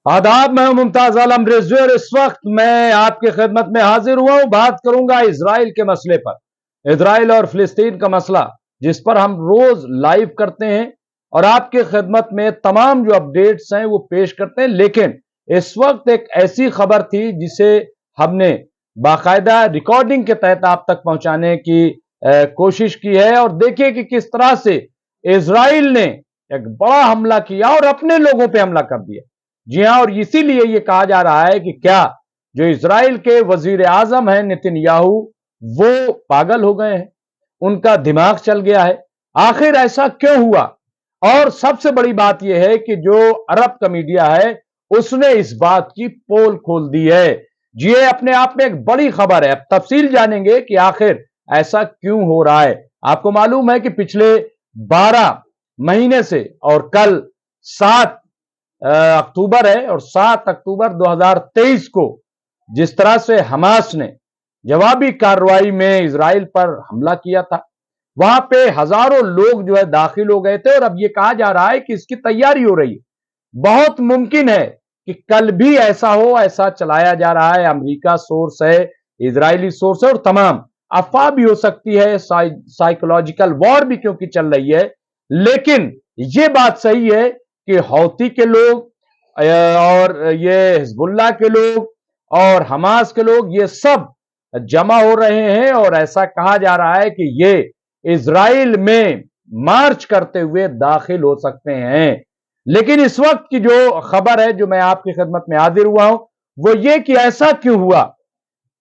आदाब, मैं मुमताज आलम रिजवी और इस वक्त मैं आपकी खिदमत में हाजिर हुआ हूं। बात करूंगा इसराइल के मसले पर। इसराइल और फिलिस्तीन का मसला जिस पर हम रोज लाइव करते हैं और आपकी खिदमत में तमाम जो अपडेट्स हैं वो पेश करते हैं, लेकिन इस वक्त एक ऐसी खबर थी जिसे हमने बाकायदा रिकॉर्डिंग के तहत आप तक पहुंचाने की कोशिश की है। और देखिए कि किस तरह से इसराइल ने एक बड़ा हमला किया और अपने लोगों पर हमला कर दिया। जी हां, और इसीलिए यह कहा जा रहा है कि क्या जो इजराइल के वजीर आजम हैं नेतन्याहू, वो पागल हो गए हैं, उनका दिमाग चल गया है। आखिर ऐसा क्यों हुआ? और सबसे बड़ी बात यह है कि जो अरब का मीडिया है उसने इस बात की पोल खोल दी है। जी, ये अपने आप में एक बड़ी खबर है। अब तफसील जानेंगे कि आखिर ऐसा क्यों हो रहा है। आपको मालूम है कि पिछले 12 महीने से और कल 7 अक्टूबर है और 7 अक्टूबर 2023 को जिस तरह से हमास ने जवाबी कार्रवाई में इजराइल पर हमला किया था, वहां पे हजारों लोग जो है दाखिल हो गए थे और अब यह कहा जा रहा है कि इसकी तैयारी हो रही है। बहुत मुमकिन है कि कल भी ऐसा हो, ऐसा चलाया जा रहा है। अमेरिका सोर्स है, इजरायली सोर्स है और तमाम अफवाह भी हो सकती है, साइकोलॉजिकल वॉर भी क्योंकि चल रही है। लेकिन यह बात सही है कि हौती के लोग और ये हिजबुल्लाह के लोग और हमास के लोग ये सब जमा हो रहे हैं और ऐसा कहा जा रहा है कि ये इजराइल में मार्च करते हुए दाखिल हो सकते हैं। लेकिन इस वक्त की जो खबर है जो मैं आपकी खिदमत में हाजिर हुआ हूं वो ये कि ऐसा क्यों हुआ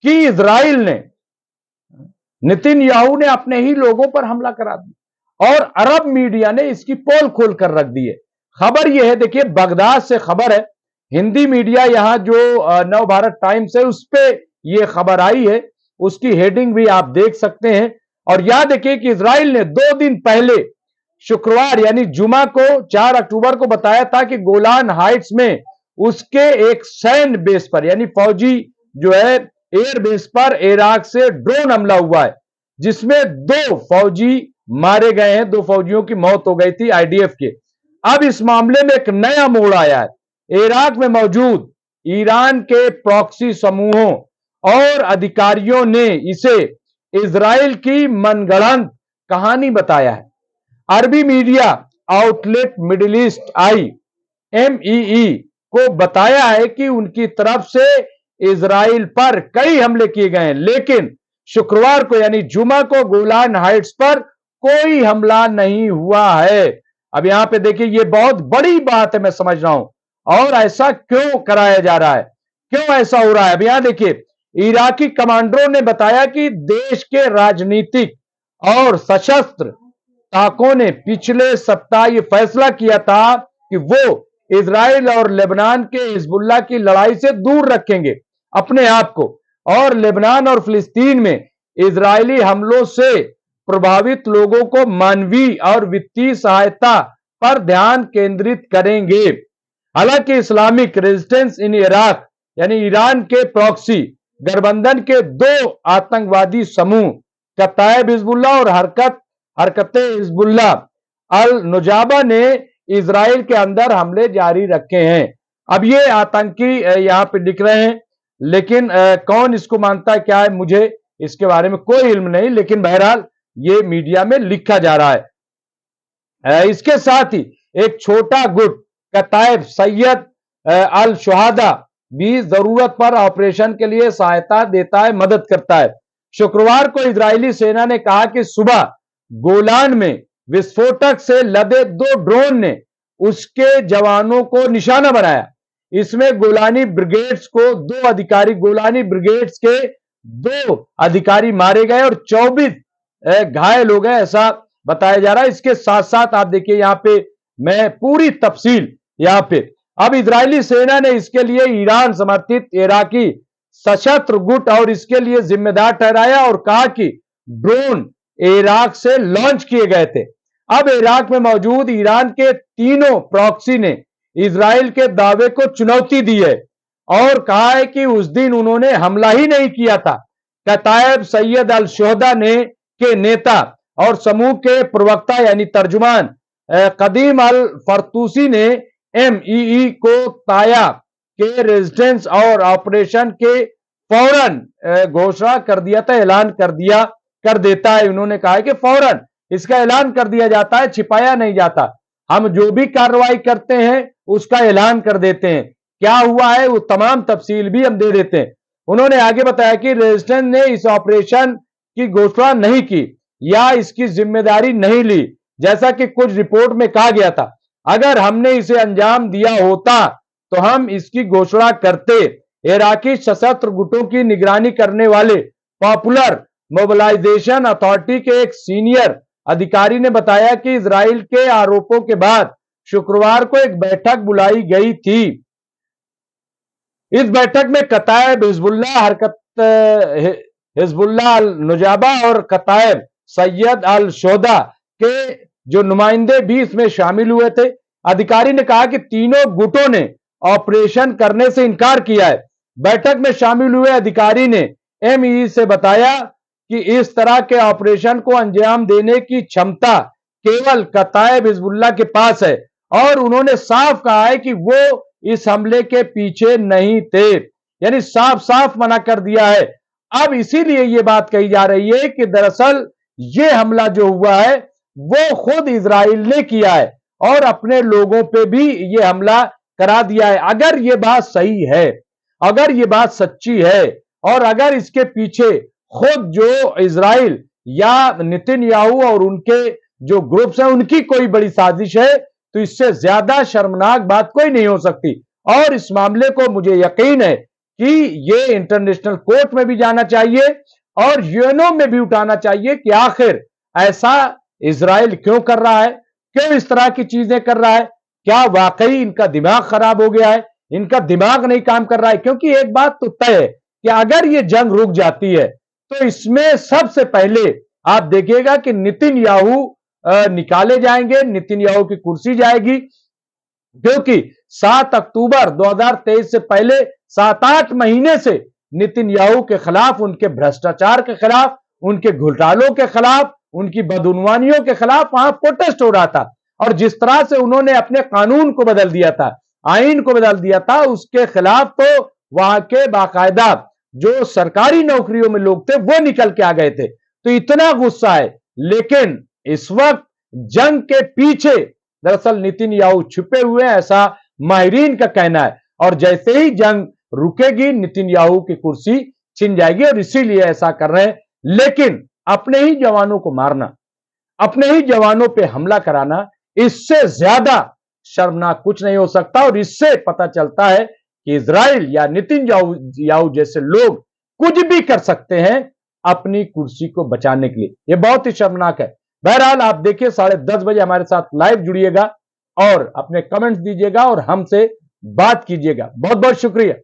कि इजराइल ने, नेतन्याहू ने अपने ही लोगों पर हमला करा दिया और अरब मीडिया ने इसकी पोल खोल कर रख दी है। खबर यह है, देखिए बगदाद से खबर है, हिंदी मीडिया यहां जो नव भारत टाइम्स है उस पर यह खबर आई है, उसकी हेडिंग भी आप देख सकते हैं। और याद देखिए कि इजराइल ने 2 दिन पहले शुक्रवार यानी जुमा को 4 अक्टूबर को बताया था कि गोलान हाइट्स में उसके एक सैन्य बेस पर यानी फौजी जो है एयर बेस पर इराक से ड्रोन हमला हुआ है जिसमें 2 फौजी मारे गए हैं, 2 फौजियों की मौत हो गई थी आईडीएफ के। अब इस मामले में एक नया मोड़ आया है। इराक में मौजूद ईरान के प्रॉक्सी समूहों और अधिकारियों ने इसे इजराइल की मनगढ़ंत कहानी बताया है। अरबी मीडिया आउटलेट मिडिल ईस्ट आई MEE को बताया है कि उनकी तरफ से इजराइल पर कई हमले किए गए हैं, लेकिन शुक्रवार को यानी जुमा को गोलान हाइट्स पर कोई हमला नहीं हुआ है। अब यहां पे देखिए ये बहुत बड़ी बात है, मैं समझ रहा हूं। और ऐसा क्यों कराया जा रहा है, क्यों ऐसा हो रहा है? अब यहां देखिए इराकी कमांडरों ने बताया कि देश के राजनीतिक और सशस्त्र ताकों ने पिछले सप्ताह यह फैसला किया था कि वो इजराइल और लेबनान के हिजबुल्लाह की लड़ाई से दूर रखेंगे अपने आप को और लेबनान और फिलिस्तीन में इजरायली हमलों से प्रभावित लोगों को मानवीय और वित्तीय सहायता पर ध्यान केंद्रित करेंगे। हालांकि इस्लामिक रेजिस्टेंस इन इराक यानी ईरान के प्रॉक्सी गठबंधन के 2 आतंकवादी समूह कतायब हिजबुल्लाह और हरकते हिजबुल्लाह अल नुजाबा ने इजराइल के अंदर हमले जारी रखे हैं। अब ये आतंकी यहां पे लिख रहे हैं, लेकिन कौन इसको मानता है क्या है मुझे इसके बारे में कोई इल्म नहीं, लेकिन बहरहाल ये मीडिया में लिखा जा रहा है। इसके साथ ही एक छोटा गुट कतायब सैयद अल शुहादा भी जरूरत पर ऑपरेशन के लिए सहायता देता है, मदद करता है। शुक्रवार को इजरायली सेना ने कहा कि सुबह गोलान में विस्फोटक से लदे 2 ड्रोन ने उसके जवानों को निशाना बनाया। इसमें गोलानी ब्रिगेड्स को 2 अधिकारी, गोलानी ब्रिगेड्स के 2 अधिकारी मारे गए और 24 घायल हो गए, ऐसा बताया जा रहा है। इसके साथ साथ आप देखिए यहां पे मैं पूरी तफसील यहां पे, अब इजरायली सेना ने इसके लिए ईरान समर्थित इराकी सशस्त्र गुट और इसके लिए जिम्मेदार ठहराया और कहा कि ड्रोन इराक से लॉन्च किए गए थे। अब इराक में मौजूद ईरान के तीनों प्रॉक्सी ने इजराइल के दावे को चुनौती दी है और कहा है कि उस दिन उन्होंने हमला ही नहीं किया था। कतायब सैयद अल शुहदा ने के नेता और समूह के प्रवक्ता यानी तर्जुमान कदीम अल फरतूसी ने MEE को के रेजिस्टेंस और ऑपरेशन के फौरन घोषणा कर दिया था, ऐलान कर देता है। उन्होंने कहा है कि फौरन इसका ऐलान कर दिया जाता है, छिपाया नहीं जाता। हम जो भी कार्रवाई करते हैं उसका ऐलान कर देते हैं, क्या हुआ है वो तमाम तफसील भी हम दे देते हैं। उन्होंने आगे बताया कि रेजिस्टेंस ने इस ऑपरेशन की घोषणा नहीं की या इसकी जिम्मेदारी नहीं ली, जैसा कि कुछ रिपोर्ट में कहा गया था। अगर हमने इसे अंजाम दिया होता तो हम इसकी घोषणा करते। इराकी सशस्त्र गुटों की निगरानी करने वाले पॉपुलर मोबिलाइजेशन अथॉरिटी के एक सीनियर अधिकारी ने बताया कि इजराइल के आरोपों के बाद शुक्रवार को एक बैठक बुलाई गई थी। इस बैठक में कतायब हिजबुल्लाह अल नुजाबा और कतायब सैयद अल शोदा के जो नुमाइंदे भी इसमें शामिल हुए थे। अधिकारी ने कहा कि तीनों गुटों ने ऑपरेशन करने से इनकार किया है। बैठक में शामिल हुए अधिकारी ने एमई से बताया कि इस तरह के ऑपरेशन को अंजाम देने की क्षमता केवल कतायब हिजबुल्लाह के पास है और उन्होंने साफ कहा है कि वो इस हमले के पीछे नहीं थे, यानी साफ साफ मना कर दिया है। अब इसीलिए ये बात कही जा रही है कि दरअसल ये हमला जो हुआ है वो खुद इजराइल ने किया है और अपने लोगों पे भी ये हमला करा दिया है। अगर ये बात सही है, अगर ये बात सच्ची है और अगर इसके पीछे खुद जो इजराइल या नेतन्याहू और उनके जो ग्रुप्स हैं उनकी कोई बड़ी साजिश है, तो इससे ज्यादा शर्मनाक बात कोई नहीं हो सकती। और इस मामले को मुझे यकीन है कि ये इंटरनेशनल कोर्ट में भी जाना चाहिए और यूएनओ में भी उठाना चाहिए कि आखिर ऐसा इजराइल क्यों कर रहा है, क्यों इस तरह की चीजें कर रहा है। क्या वाकई इनका दिमाग खराब हो गया है, इनका दिमाग नहीं काम कर रहा है? क्योंकि एक बात तो तय है कि अगर ये जंग रुक जाती है तो इसमें सबसे पहले आप देखिएगा कि नेतन्याहू निकाले जाएंगे, नेतन्याहू की कुर्सी जाएगी, क्योंकि 7 अक्टूबर 2023 से पहले 7-8 महीने से नेतन्याहू के खिलाफ, उनके भ्रष्टाचार के खिलाफ, उनके घोटालों के खिलाफ, उनकी बदउनवानियों के खिलाफ वहां प्रोटेस्ट हो रहा था। और जिस तरह से उन्होंने अपने कानून को बदल दिया था, आईन को बदल दिया था, उसके खिलाफ तो वहां के बाकायदा जो सरकारी नौकरियों में लोग थे वो निकल के आ गए थे। तो इतना गुस्सा है। लेकिन इस वक्त जंग के पीछे दरअसल नेतन्याहू छुपे हुए हैं, ऐसा माहिरीन का कहना है। और जैसे ही जंग रुकेगी नेतन्याहू की कुर्सी छिन जाएगी और इसीलिए ऐसा कर रहे हैं। लेकिन अपने ही जवानों को मारना, अपने ही जवानों पे हमला कराना, इससे ज्यादा शर्मनाक कुछ नहीं हो सकता। और इससे पता चलता है कि इजराइल या नेतन्याहू जैसे लोग कुछ भी कर सकते हैं अपनी कुर्सी को बचाने के लिए। यह बहुत ही शर्मनाक है। बहरहाल आप देखिए 10:30 बजे हमारे साथ लाइव जुड़िएगा और अपने कमेंट्स दीजिएगा और हमसे बात कीजिएगा। बहुत बहुत शुक्रिया।